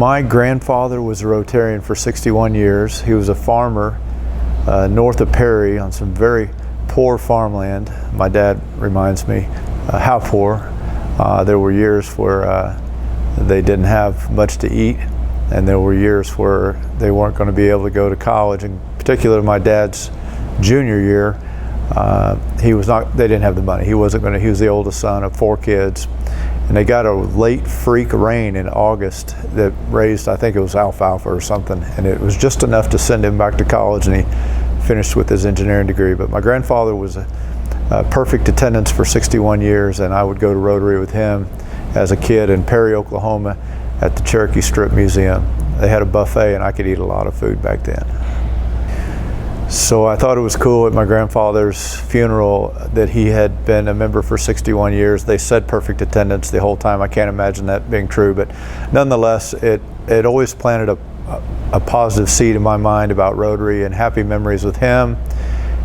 My grandfather was a Rotarian for 61 years. He was a farmer north of Perry on some very poor farmland. My dad reminds me how poor. There were years where they didn't have much to eat, and there were years where they weren't going to be able to go to college. In particular, my dad's junior year, they didn't have the money. He was the oldest son of 4 kids. And they got a late freak rain in August that raised, I think it was alfalfa or something, and it was just enough to send him back to college, and he finished with his engineering degree. But my grandfather was a perfect attendance for 61 years, and I would go to Rotary with him as a kid in Perry, Oklahoma at the Cherokee Strip Museum. They had a buffet, and I could eat a lot of food back then. So I thought it was cool at my grandfather's funeral that he had been a member for 61 years. They said perfect attendance the whole time. I can't imagine that being true, but nonetheless, it always planted a positive seed in my mind about Rotary and happy memories with him.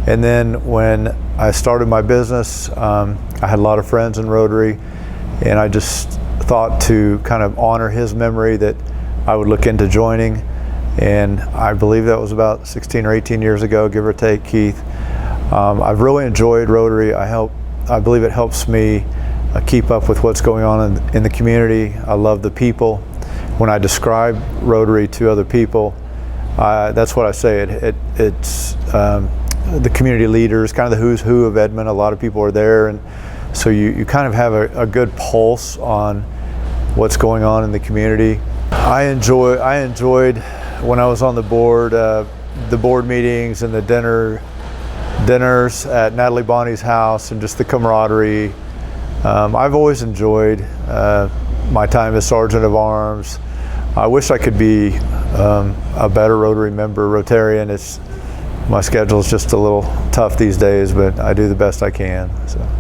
And then when I started my business, I had a lot of friends in Rotary, and I just thought to kind of honor his memory that I would look into joining. And I believe that was about 16 or 18 years ago, give or take, Keith. I've really enjoyed Rotary. I believe it helps me keep up with what's going on in the community. I love the people. When I describe Rotary to other people, that's what I say. It's the community leaders, kind of the who's who of Edmond. A lot of people are there, and so you kind of have a good pulse on what's going on in the community. I enjoyed when I was on the board meetings and the dinners at Natalie Bonney's house, and just the camaraderie. I've always enjoyed my time as Sergeant of Arms. I wish I could be a better Rotary member, Rotarian. My schedule is just a little tough these days, but I do the best I can. So.